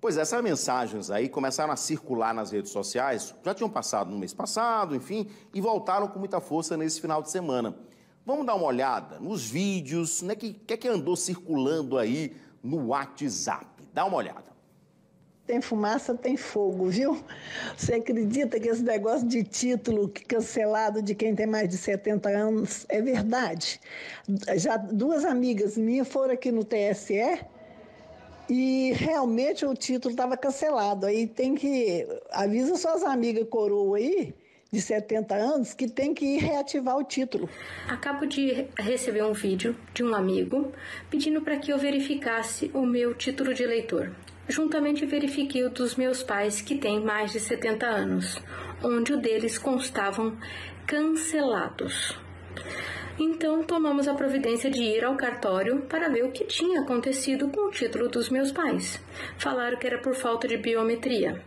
Pois é, essas mensagens aí começaram a circular nas redes sociais, já tinham passado no mês passado, enfim, e voltaram com muita força nesse final de semana. Vamos dar uma olhada nos vídeos, né, que andou circulando aí no WhatsApp. Dá uma olhada. Tem fumaça, tem fogo, viu? Você acredita que esse negócio de título cancelado de quem tem mais de 70 anos é verdade? Já 2 amigas minhas foram aqui no TSE e realmente o título estava cancelado. Aí avisa suas amigas coroa aí, de 70 anos, que tem que ir reativar o título. Acabo de receber um vídeo de um amigo pedindo para que eu verificasse o meu título de eleitor. Juntamente verifiquei o dos meus pais, que têm mais de 70 anos, onde o deles constavam cancelados. Então, tomamos a providência de ir ao cartório para ver o que tinha acontecido com o título dos meus pais. Falaram que era por falta de biometria.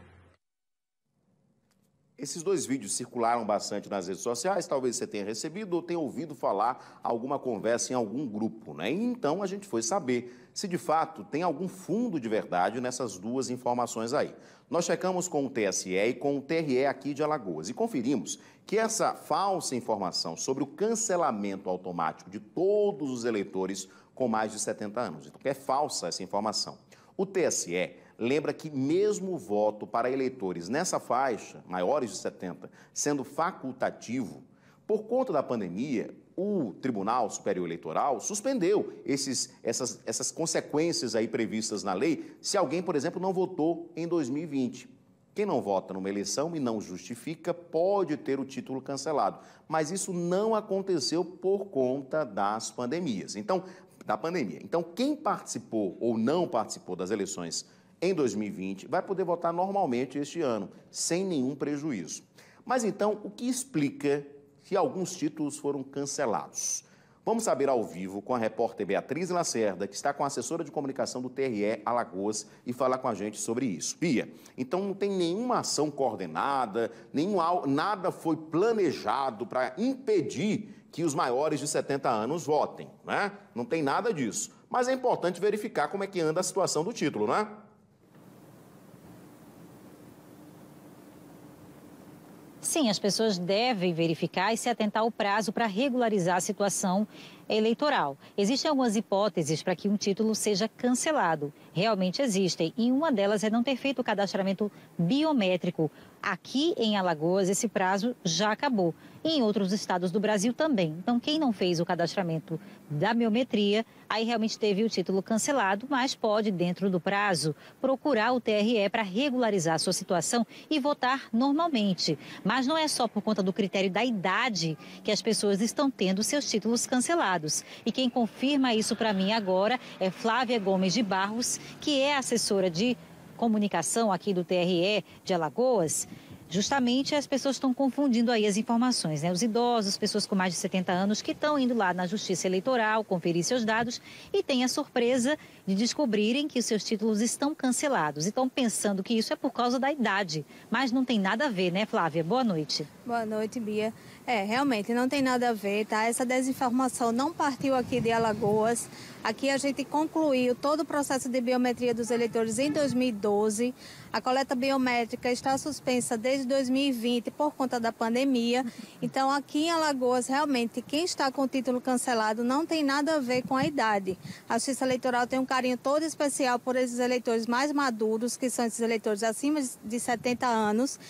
Esses 2 vídeos circularam bastante nas redes sociais, talvez você tenha recebido ou tenha ouvido falar alguma conversa em algum grupo, né? E então a gente foi saber se de fato tem algum fundo de verdade nessas 2 informações aí. Nós checamos com o TSE e com o TRE aqui de Alagoas e conferimos que essa falsa informação sobre o cancelamento automático de todos os eleitores com mais de 70 anos, então é falsa essa informação. O TSE lembra que mesmo o voto para eleitores nessa faixa, maiores de 70, sendo facultativo, por conta da pandemia, o Tribunal Superior Eleitoral suspendeu essas consequências aí previstas na lei se alguém, por exemplo, não votou em 2020. Quem não vota numa eleição e não justifica pode ter o título cancelado, mas isso não aconteceu por conta das pandemias. Então, quem participou ou não participou das eleições em 2020, vai poder votar normalmente este ano, sem nenhum prejuízo. Mas então, o que explica que alguns títulos foram cancelados? Vamos saber ao vivo com a repórter Beatriz Lacerda, que está com a assessora de comunicação do TRE Alagoas, e falar com a gente sobre isso. Bia, então não tem nenhuma ação coordenada, nada foi planejado para impedir que os maiores de 70 anos votem, né? Não tem nada disso. Mas é importante verificar como é que anda a situação do título, né? Sim, as pessoas devem verificar e se atentar ao prazo para regularizar a situação eleitoral. Existem algumas hipóteses para que um título seja cancelado. Realmente existem, e uma delas é não ter feito o cadastramento biométrico. Aqui em Alagoas, esse prazo já acabou. E em outros estados do Brasil também. Então, quem não fez o cadastramento da biometria, aí realmente teve o título cancelado, mas pode, dentro do prazo, procurar o TRE para regularizar a sua situação e votar normalmente. Mas não é só por conta do critério da idade que as pessoas estão tendo seus títulos cancelados. E quem confirma isso para mim agora é Flávia Gomes de Barros, que é assessora de comunicação aqui do TRE de Alagoas. Justamente as pessoas estão confundindo aí as informações, né? Os idosos, pessoas com mais de 70 anos que estão indo lá na Justiça Eleitoral conferir seus dados e têm a surpresa de descobrirem que os seus títulos estão cancelados. E estão pensando que isso é por causa da idade, mas não tem nada a ver, né, Flávia? Boa noite. Boa noite, Bia. Realmente não tem nada a ver, tá? Essa desinformação não partiu aqui de Alagoas. Aqui a gente concluiu todo o processo de biometria dos eleitores em 2012. A coleta biométrica está suspensa desde 2020 por conta da pandemia. Então, aqui em Alagoas, realmente, quem está com o título cancelado não tem nada a ver com a idade. A Justiça Eleitoral tem um carinho todo especial por esses eleitores mais maduros, que são esses eleitores acima de 70 anos,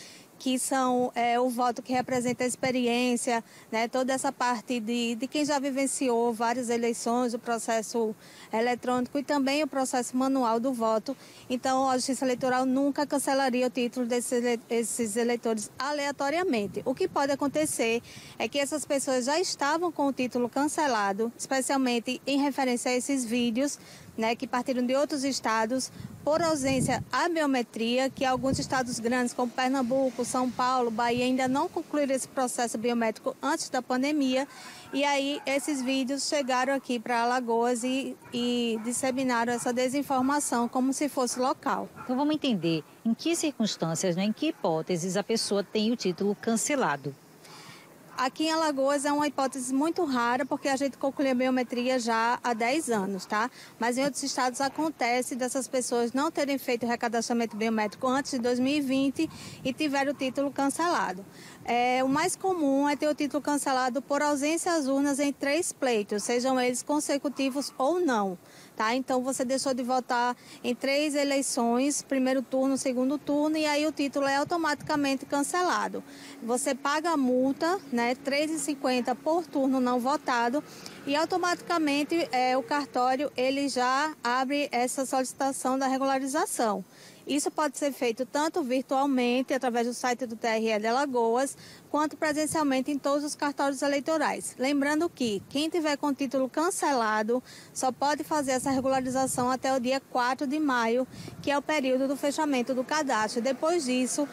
que são o voto que representa a experiência, né, toda essa parte de quem já vivenciou várias eleições, o processo eletrônico e também o processo manual do voto. Então, a Justiça Eleitoral nunca cancelaria o título desses eleitores aleatoriamente. O que pode acontecer é que essas pessoas já estavam com o título cancelado, especialmente em referência a esses vídeos, né, que partiram de outros estados, por ausência à biometria, que alguns estados grandes, como Pernambuco, São Paulo, Bahia, ainda não concluíram esse processo biométrico antes da pandemia. E aí, esses vídeos chegaram aqui para Alagoas e disseminaram essa desinformação como se fosse local. Então, vamos entender em que circunstâncias, né, em que hipóteses a pessoa tem o título cancelado. Aqui em Alagoas é uma hipótese muito rara, porque a gente conclui a biometria já há 10 anos, tá? Mas em outros estados acontece dessas pessoas não terem feito o recadastramento biométrico antes de 2020 e tiveram o título cancelado. O mais comum é ter o título cancelado por ausência às urnas em 3 pleitos, sejam eles consecutivos ou não. Tá? Então, você deixou de votar em 3 eleições, primeiro turno, segundo turno, e aí o título é automaticamente cancelado. Você paga a multa, né, R$ 3,50 por turno não votado, e automaticamente o cartório ele já abre essa solicitação da regularização. Isso pode ser feito tanto virtualmente, através do site do TRE de Alagoas, quanto presencialmente em todos os cartórios eleitorais. Lembrando que quem tiver com título cancelado só pode fazer essa regularização até o dia 4 de maio, que é o período do fechamento do cadastro. Depois disso,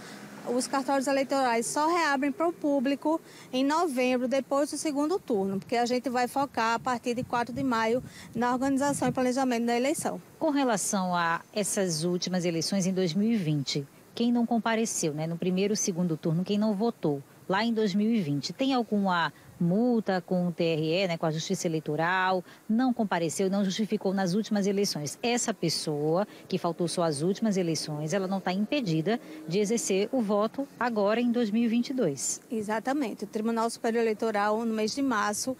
os cartórios eleitorais só reabrem para o público em novembro, depois do segundo turno, porque a gente vai focar a partir de 4 de maio na organização e planejamento da eleição. Com relação a essas últimas eleições em 2020, quem não compareceu, né, no primeiro e segundo turno, quem não votou lá em 2020, tem alguma multa com o TRE, né, com a Justiça Eleitoral, não compareceu, não justificou nas últimas eleições? Essa pessoa que faltou só as últimas eleições, ela não está impedida de exercer o voto agora em 2022. Exatamente. O Tribunal Superior Eleitoral, no mês de março,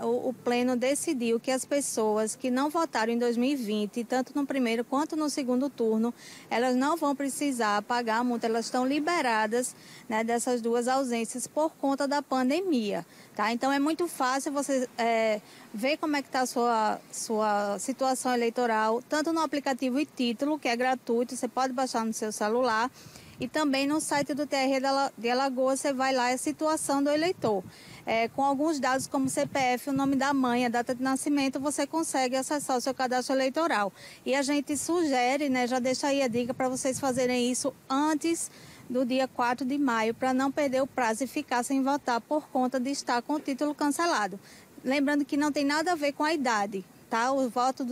o Pleno decidiu que as pessoas que não votaram em 2020, tanto no primeiro quanto no segundo turno, elas não vão precisar pagar a multa, elas estão liberadas, né, dessas duas ausências por conta da pandemia. Tá? Então é muito fácil você ver como é que está a sua situação eleitoral, tanto no aplicativo e-Título, que é gratuito, você pode baixar no seu celular, e também no site do TRE de Alagoas, você vai lá, é a situação do eleitor. Com alguns dados como CPF, o nome da mãe, a data de nascimento, você consegue acessar o seu cadastro eleitoral. E a gente sugere, né, já deixa aí a dica para vocês fazerem isso antes do dia 4 de maio, para não perder o prazo e ficar sem votar por conta de estar com o título cancelado. Lembrando que não tem nada a ver com a idade, tá? O voto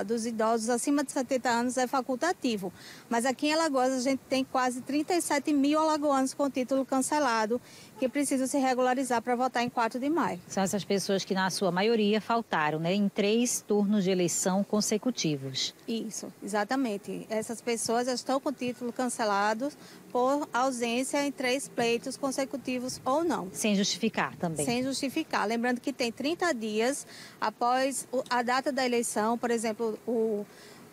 dos idosos acima de 70 anos é facultativo. Mas aqui em Alagoas a gente tem quase 37 mil alagoanos com título cancelado que precisam se regularizar para votar em 4 de maio. São essas pessoas que, na sua maioria, faltaram, né, em 3 turnos de eleição consecutivos. Isso, exatamente. Essas pessoas já estão com título cancelado por ausência em 3 pleitos consecutivos ou não. Sem justificar também. Sem justificar. Lembrando que tem 30 dias após a data da eleição, por exemplo, o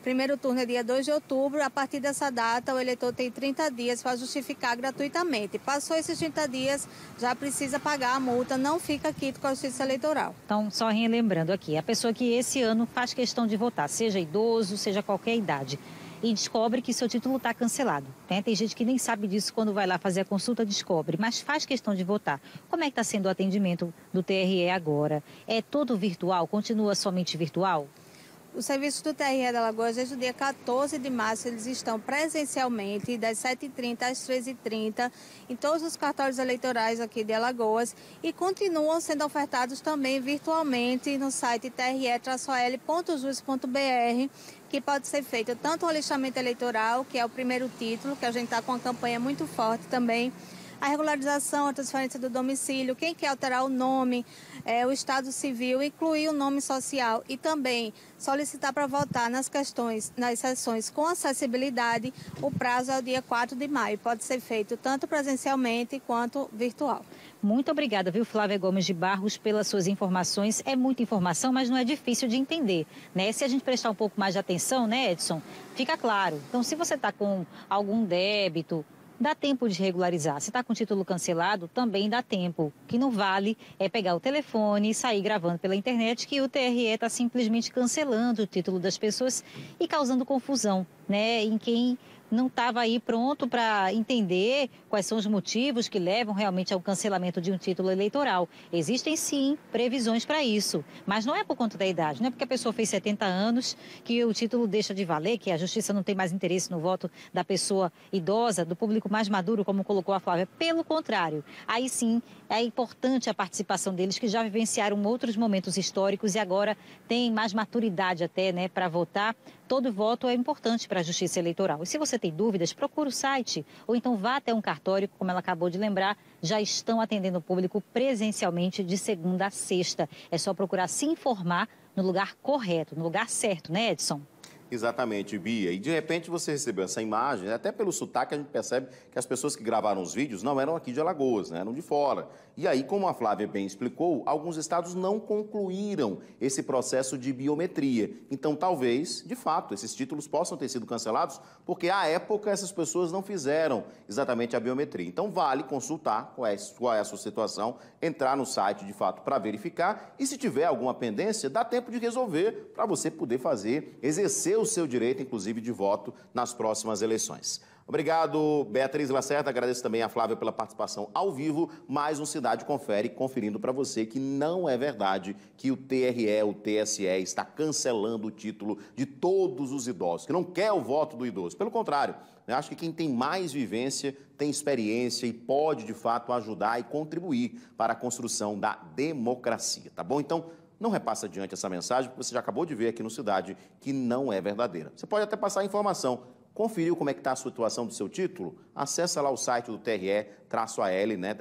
primeiro turno é dia 2 de outubro, a partir dessa data o eleitor tem 30 dias para justificar gratuitamente. Passou esses 30 dias, já precisa pagar a multa, não fica quito com a Justiça Eleitoral. Então, só relembrando aqui, a pessoa que esse ano faz questão de votar, seja idoso, seja qualquer idade, e descobre que seu título está cancelado. Tem gente que nem sabe disso quando vai lá fazer a consulta, descobre, mas faz questão de votar. Como é que está sendo o atendimento do TRE agora? É todo virtual? Continua somente virtual? Os serviços do TRE de Alagoas, desde o dia 14 de março, eles estão presencialmente, das 7h30 às 13h30, em todos os cartórios eleitorais aqui de Alagoas, e continuam sendo ofertados também virtualmente no site tre-al.jus.br, que pode ser feito tanto o alistamento eleitoral, que é o primeiro título, que a gente está com uma campanha muito forte também, a regularização, a transferência do domicílio, quem quer alterar o nome, o estado civil, incluir o nome social e também solicitar para votar nas sessões com acessibilidade, o prazo é o dia 4 de maio. Pode ser feito tanto presencialmente quanto virtual. Muito obrigada, viu, Flávia Gomes de Barros, pelas suas informações. É muita informação, mas não é difícil de entender, né? Se a gente prestar um pouco mais de atenção, né, Edson, fica claro. Então, se você está com algum débito, dá tempo de regularizar. Se está com o título cancelado, também dá tempo. O que não vale é pegar o telefone e sair gravando pela internet que o TRE está simplesmente cancelando o título das pessoas e causando confusão, né, em quem não estava aí pronto para entender quais são os motivos que levam realmente ao cancelamento de um título eleitoral. Existem, sim, previsões para isso, mas não é por conta da idade, não é porque a pessoa fez 70 anos que o título deixa de valer, que a justiça não tem mais interesse no voto da pessoa idosa, do público mais maduro, como colocou a Flávia. Pelo contrário, aí sim é importante a participação deles, que já vivenciaram outros momentos históricos e agora têm mais maturidade até, né, para votar. Todo voto é importante para a Justiça Eleitoral. E se você tem dúvidas, procure o site ou então vá até um cartório, como ela acabou de lembrar, já estão atendendo o público presencialmente de segunda a sexta. É só procurar se informar no lugar correto, no lugar certo, né, Edson? Exatamente, Bia. E de repente você recebeu essa imagem, até pelo sotaque a gente percebe que as pessoas que gravaram os vídeos não eram aqui de Alagoas, né? Eram de fora. E aí, como a Flávia bem explicou, alguns estados não concluíram esse processo de biometria. Então, talvez, de fato, esses títulos possam ter sido cancelados porque, à época, essas pessoas não fizeram exatamente a biometria. Então, vale consultar qual é a sua situação, entrar no site, de fato, para verificar. E se tiver alguma pendência, dá tempo de resolver para você poder exercer o seu direito, inclusive, de voto nas próximas eleições. Obrigado, Beatriz Lacerda. Agradeço também a Flávia pela participação ao vivo. Mais um Cidade Confere, conferindo para você que não é verdade que o TRE, o TSE, está cancelando o título de todos os idosos, que não quer o voto do idoso. Pelo contrário, eu acho que quem tem mais vivência, tem experiência e pode, de fato, ajudar e contribuir para a construção da democracia, tá bom? Então, não repasse adiante essa mensagem, porque você já acabou de ver aqui no Cidade que não é verdadeira. Você pode até passar a informação. Conferiu como é que está a situação do seu título? Acessa lá o site do TRE-AL, né?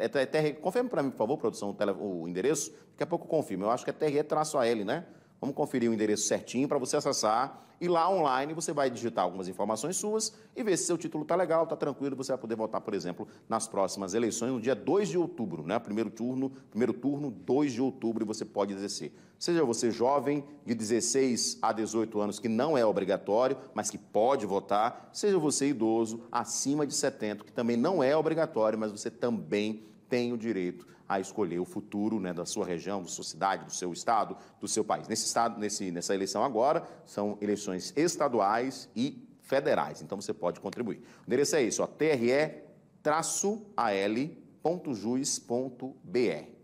Confirme para mim, por favor, produção, o endereço. Daqui a pouco eu confirmo. Eu acho que é TRE-AL, né? Vamos conferir o endereço certinho para você acessar. E lá online você vai digitar algumas informações suas e ver se seu título está legal, está tranquilo. Você vai poder votar, por exemplo, nas próximas eleições, no dia 2 de outubro, né? Primeiro turno, 2 de outubro, e você pode exercer. Seja você jovem, de 16 a 18 anos, que não é obrigatório, mas que pode votar. Seja você idoso, acima de 70, que também não é obrigatório, mas você também tem o direito a escolher o futuro, né, da sua região, da sua cidade, do seu estado, do seu país. Nessa eleição agora, são eleições estaduais e federais, então você pode contribuir. O endereço é esse, TRE-al.jus.br.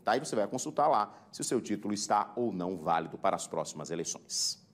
Tá? Aí você vai consultar lá se o seu título está ou não válido para as próximas eleições.